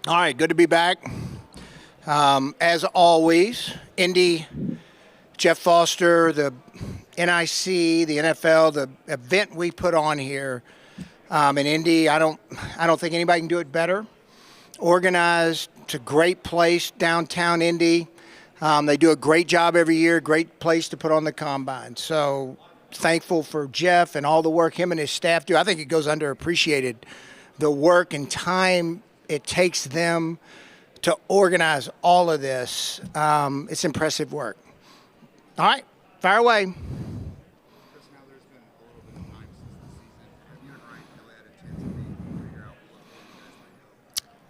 All right, good to be back. As always, Indy, Jeff Foster, the NIC, the NFL, the event we put on here in Indy, I don't think anybody can do it better. Organized, it's a great place, downtown Indy. They do a great job every year, great place to put on the combine. So thankful for Jeff and all the work him and his staff do. I think it goes underappreciated, the work and time it takes them to organize all of this. It's impressive work. All right, fire away.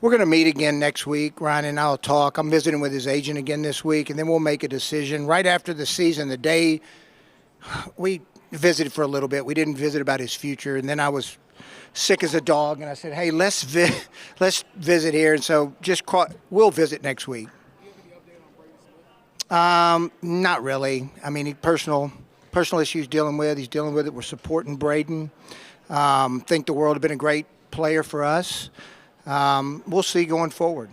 We're going to meet again next week. Ryan and I will talk. I'm visiting with his agent again this week, and then we'll make a decision right after the season. The day we visited for a little bit, we didn't visit about his future, and then I was sick as a dog, and I said, "Hey, let's visit here." And so we'll visit next week. Not really. I mean, personal issues dealing with. He's dealing with it. We're supporting Braden. Think the world has been a great player for us. We'll see going forward.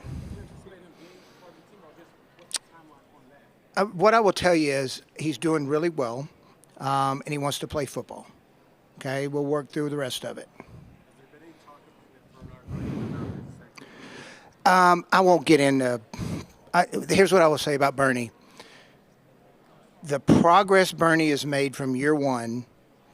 What I will tell you is he's doing really well, and he wants to play football. Okay, we'll work through the rest of it. I won't get into. Here's what I will say about Bernie. The progress Bernie has made from year one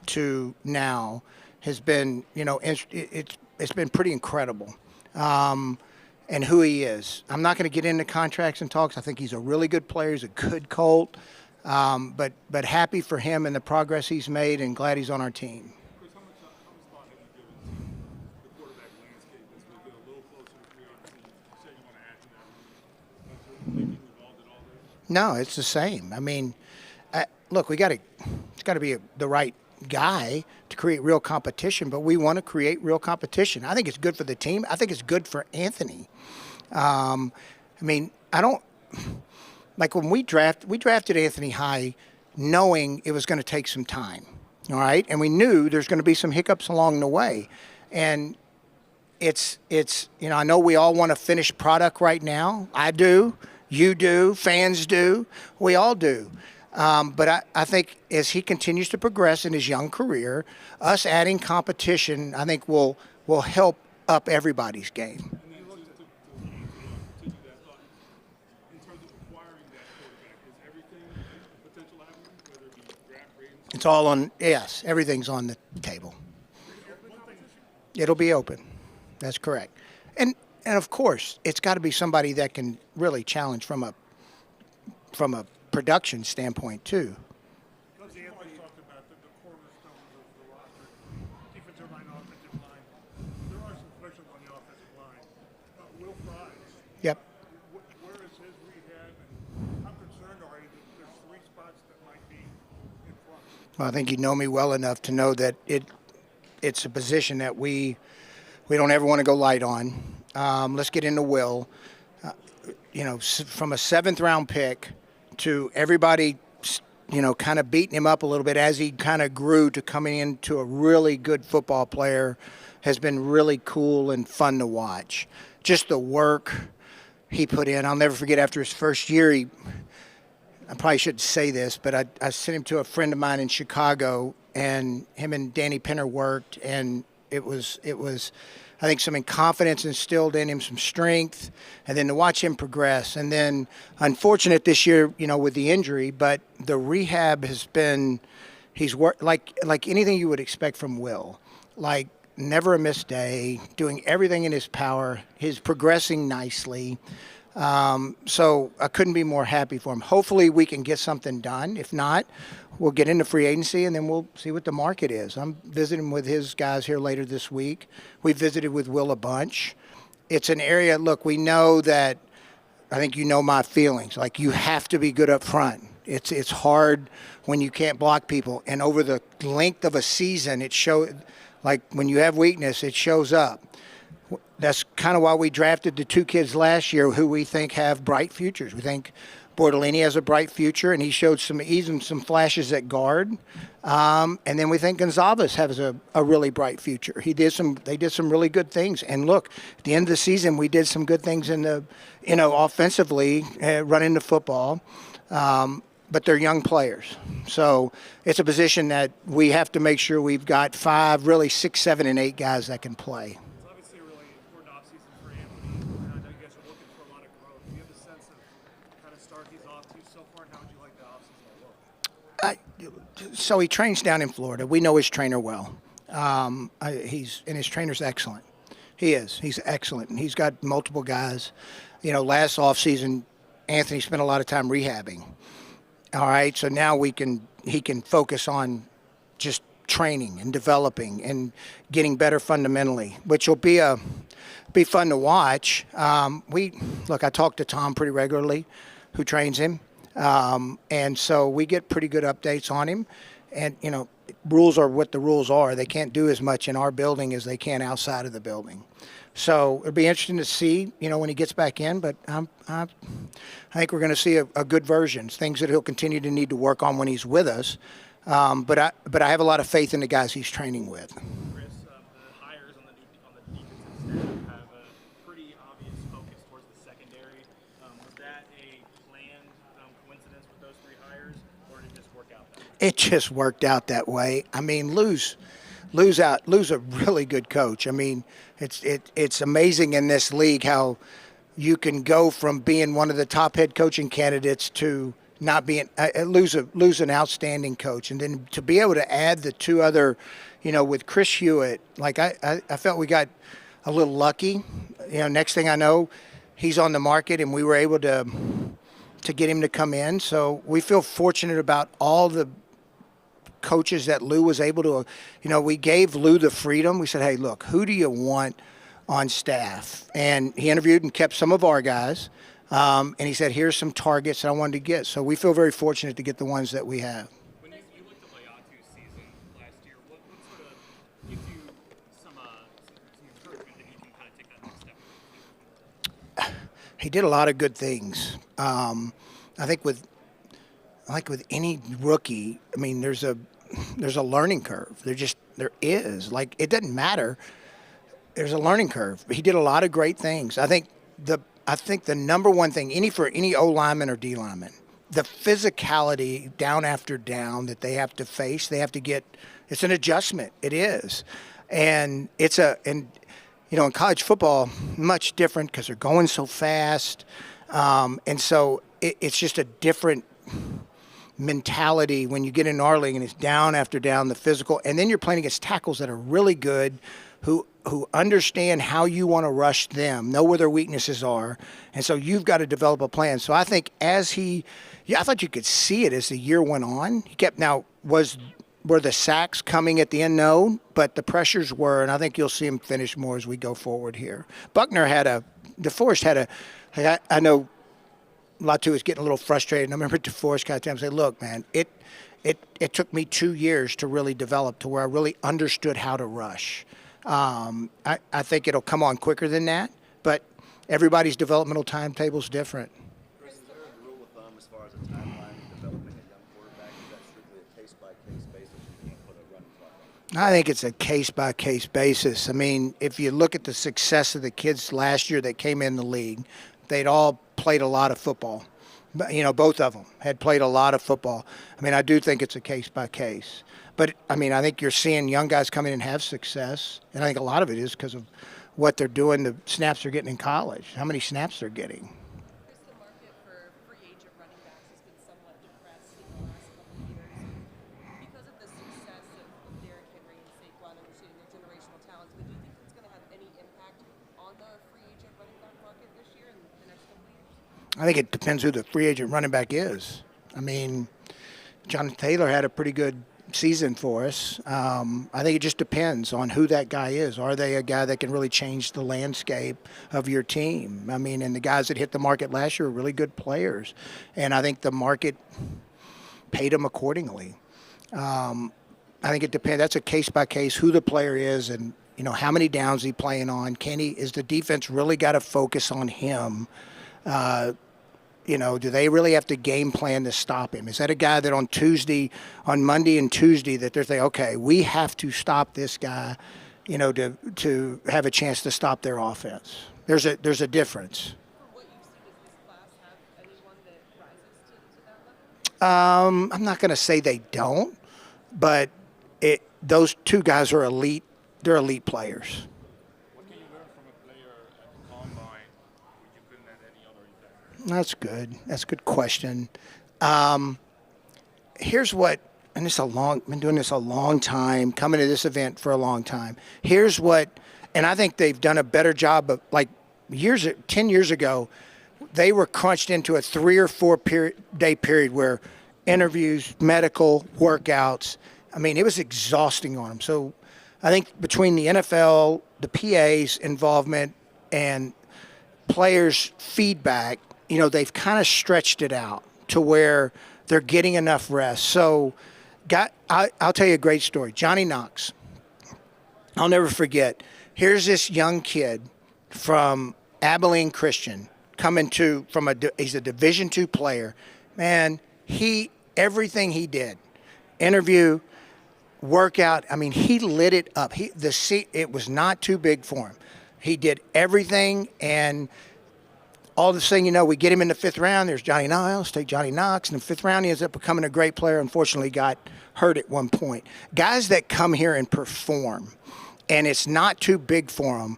to now has been, it's been pretty incredible. And who he is. I'm not going to get into contracts and talks. I think he's a really good player. He's a good Colt. But happy for him and the progress he's made, and glad he's on our team. Chris, how much thought have you given the quarterback landscape as we get a little closer to free agency? You said you want to add to that. Are you thinking involved in all this? No, it's the same. I mean, look, it's got to be the right guy to create real competition, but we want to create real competition. I think it's good for the team. I think it's good for Anthony. I mean, when we drafted Anthony high knowing it was going to take some time, all right? And we knew there's going to be some hiccups along the way. And it's I know we all want a finished product right now. I do. You do. Fans do. We all do. But I think as he continues to progress in his young career, us adding competition, I think will help up everybody's game. And then just to do that thought, in terms of acquiring that quarterback, is everything a potential avenue, whether it be draft ratings? It's all on, yes, everything's on the table. It'll be open. That's correct. And of course, it's got to be somebody that can really challenge from a production standpoint too. Coach Anthony talked about the cornerstones of the roster, defensive line, offensive line. There are some questions on the offensive line. Will Fries. Yep. Where is his rehab, and how concerned are you that there's three spots that might be in front? Well, I think you know me well enough to know that it's a position that we don't ever want to go light on. Let's get into Will. From a 7th round pick to everybody, kind of beating him up a little bit as he kind of grew to coming into a really good football player has been really cool and fun to watch. Just the work he put in. I'll never forget after his first year, I probably shouldn't say this, but I sent him to a friend of mine in Chicago, and him and Danny Penner worked, and it was I think some confidence instilled in him, some strength, and then to watch him progress. And then unfortunate this year, with the injury, but the rehab has been, he's worked like anything you would expect from Will. Like never a missed day, doing everything in his power. He's progressing nicely. So I couldn't be more happy for him. Hopefully we can get something done. If not, we'll get into free agency, and then we'll see what the market is. I'm visiting with his guys here later this week. We visited with Will a bunch. It's an area, look, we know that, I think you know my feelings. Like, you have to be good up front. It's hard when you can't block people. And over the length of a season, it shows, like when you have weakness, it shows up. That's kind of why we drafted the 2 kids last year who we think have bright futures. We think Bortolini has a bright future, and he showed even some flashes at guard. And then we think Gonzalez has a really bright future. They did some really good things. And look, at the end of the season, we did some good things offensively, running the football. But they're young players. So it's a position that we have to make sure we've got 5, really 6, 7, and 8 guys that can play. It's obviously a really important offseason for Anthony, and I know you guys are looking for a lot of growth. Do you have a sense of kind of start he's off to so far, and how would you like the offseason to look? So he trains down in Florida. We know his trainer well. His trainer's excellent. He is. He's excellent. And he's got multiple guys. Last offseason, Anthony spent a lot of time rehabbing. All right, so now he can focus on just training and developing and getting better fundamentally, which will be fun to watch. I talk to Tom pretty regularly, who trains him, and so we get pretty good updates on him. And rules are what the rules are. They can't do as much in our building as they can outside of the building. So it'll be interesting to see, when he gets back in. But I think we're going to see a good version, things that he'll continue to need to work on when he's with us. But I have a lot of faith in the guys he's training with. Chris, the hires on the defensive staff have a pretty obvious focus towards the secondary. Was that a planned coincidence with those 3 hires, or did it just work out that way? It just worked out that way. I mean, Lou's a really good coach. I mean, it's amazing in this league how you can go from being one of the top head coaching candidates to not being. Lou's an outstanding coach, and then to be able to add the 2 other, with Chris Hewitt, like I felt we got a little lucky. Next thing I know, he's on the market, and we were able to get him to come in. So we feel fortunate about all the coaches that Lou was able to, we gave Lou the freedom. We said, hey, look, who do you want on staff? And he interviewed and kept some of our guys. And he said, here's some targets that I wanted to get. So we feel very fortunate to get the ones that we have. When you looked at Layatu's season last year, what sort of gives you some encouragement that he can kind of take that next step? He did a lot of good things. I think with any rookie, I mean, there's a learning curve. There is. Like, it doesn't matter. There's a learning curve. He did a lot of great things. I think the number one thing, for any O lineman or D lineman, the physicality down after down that they have to face, they have to get. It's an adjustment. It is, and in college football, much different because they're going so fast, and so it's just a different mentality when you get in our league and it's down after down, the physical, and then you're playing against tackles that are really good, who understand how you want to rush them, know where their weaknesses are, and so you've got to develop a plan. So I think I thought you could see it as the year went on. He kept were the sacks coming at the end? No, but the pressures were, and I think you'll see him finish more as we go forward here. Buckner DeForest I know Latu was getting a little frustrated. And I remember DeForest kind of telling him, say, look, man, it took me 2 years to really develop to where I really understood how to rush. I think it'll come on quicker than that, but everybody's developmental timetable is different. Chris, is there a rule of thumb as far as a timeline of developing a young quarterback? Is that strictly a case-by-case basis? You can't put a running clock on it? I think it's a case-by-case basis. I mean, if you look at the success of the kids last year that came in the league, they'd all played a lot of football. Both of them had played a lot of football. I mean, I do think it's a case-by-case. But, I mean, I think you're seeing young guys come in and have success, and I think a lot of it is because of what they're doing, the snaps they're getting in college, how many snaps they're getting. Chris, the market for free agent running backs has been somewhat depressed in the last couple of years because of the success of Derrick Henry and Saquon, understanding their generational talents. But do you think it's going to have any impact on the free agent running back market this year and the next couple of years? I think it depends who the free agent running back is. I mean, Jonathan Taylor had a pretty good season for us. I think it just depends on who that guy is. Are they a guy that can really change the landscape of your team? I mean, and the guys that hit the market last year were really good players, and I think the market paid them accordingly. I think it depends. That's a case by case who the player is, and how many downs he playing on. Is the defense really got to focus on him? do they really have to game plan to stop him? Is that a guy that on Monday and Tuesday, that they're saying, okay, we have to stop this guy, to have a chance to stop their offense? There's a difference. From what you've seen, does this class have anyone that rises to that level? I'm not going to say they don't, but those two guys are elite. They're elite players. What can you learn from a player at the combine which you couldn't at any other event? That's good. That's a good question. Here's what, and been doing this a long time, coming to this event for a long time. Here's what, and I think they've done a better job of, 10 years ago, they were crunched into a 3 or 4 day period where interviews, medical, workouts, it was exhausting on them. So I think between the NFL, the PA's involvement, and players' feedback, they've kind of stretched it out to where they're getting enough rest. So I'll tell you a great story. Johnny Knox, I'll never forget. Here's this young kid from Abilene Christian he's a Division II player. Man, everything he did, interview, workout, he lit it up. It was not too big for him. He did everything, and all of a sudden, we get him in the 5th round. There's Johnny Niles, take Johnny Knox. In the 5th round, he ends up becoming a great player. Unfortunately, got hurt at one point. Guys that come here and perform, and it's not too big for them,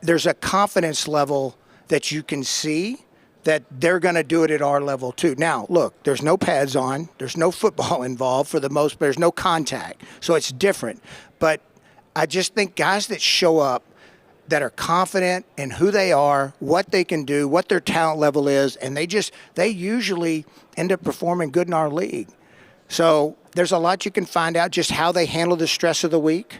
there's a confidence level that you can see that they're going to do it at our level too. Now, look, there's no pads on. There's no football involved for the most, there's no contact. So it's different. But I just think guys that show up that are confident in who they are, what they can do, what their talent level is, and they usually end up performing good in our league. So there's a lot you can find out, just how they handle the stress of the week.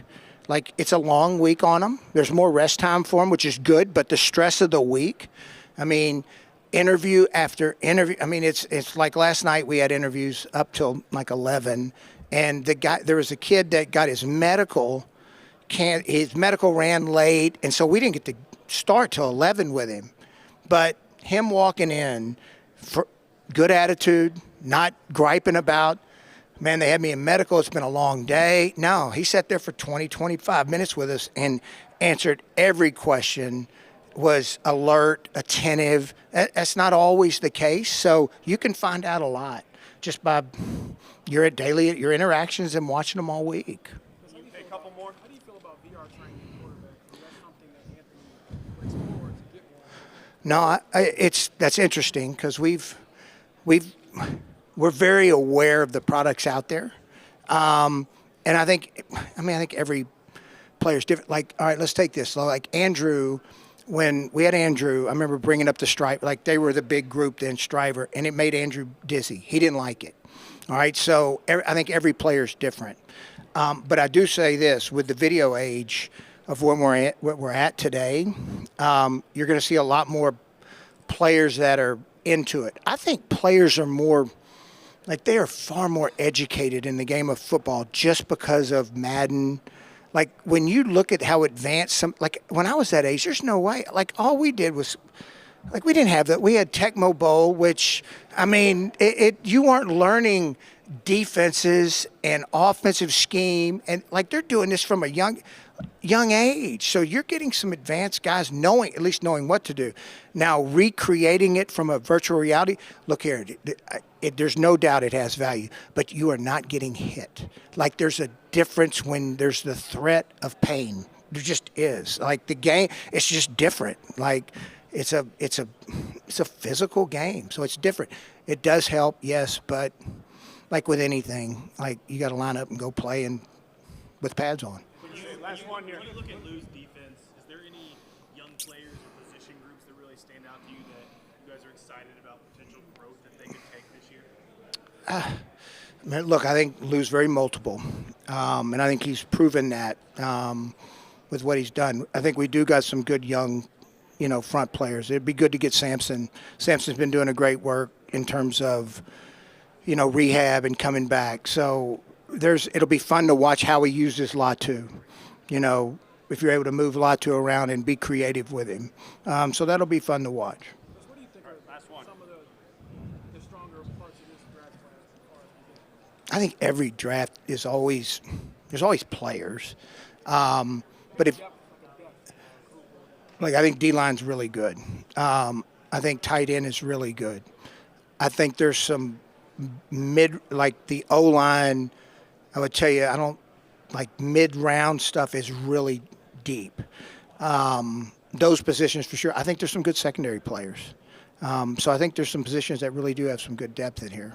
It's a long week on them. There's more rest time for them, which is good, but the stress of the week, interview after interview. It's like last night we had interviews up till 11, and there was a kid that got his medical ran late, and so we didn't get to start till 11 with him. But him walking in, for good attitude, not griping about, man, they had me in medical, it's been a long day. No, he sat there for 20, 25 minutes with us and answered every question, was alert, attentive. That's not always the case. So you can find out a lot just by your interactions and watching them all week. A couple more. How do you feel about VR training quarterbacks? Is that something that Anthony looks forward to get more? No, that's interesting because we're very aware of the products out there, and I think every player's different. All right, let's take this. Andrew. When we had Andrew, I remember bringing up the Striver. They were the big group then, Striver, and it made Andrew dizzy. He didn't like it. All right, so I think every player's different. But I do say this, with the video age of what we're at today, you're going to see a lot more players that are into it. I think players are more, they are far more educated in the game of football just because of Madden. When you look at how advanced when I was that age, there's no way. All we did was, we didn't have that. We had Tecmo Bowl, which, you weren't learning defenses and offensive scheme. And, they're doing this from a young age. So you're getting some advanced guys at least knowing what to do. Now, recreating it from a virtual reality, look here, there's no doubt it has value, but you are not getting hit. There's a difference when there's the threat of pain. There just is. The game, it's just different. It's a physical game, so it's different. It does help, yes, but with anything, you got to line up and go play and with pads on. Last one here. When you look at Lou's defense, is there any young players or position groups that really stand out to you that you guys are excited about potential growth that they could take this year? Look, I think Lou's very multiple, and I think he's proven that with what he's done. I think we do got some good young, front players. It'd be good to get Samson. Samson's been doing a great work in terms of, rehab and coming back. So it'll be fun to watch how he uses Latu. If you're able to move Latu around and be creative with him. So that'll be fun to watch. What do you think of some of the I think every draft is always there's always players, but if like I think D line's really good. I think tight end is really good. I think there's some like the O line. I would tell you I don't like mid round stuff is really deep. Those positions for sure. I think there's some good secondary players. So I think there's some positions that really do have some good depth in here.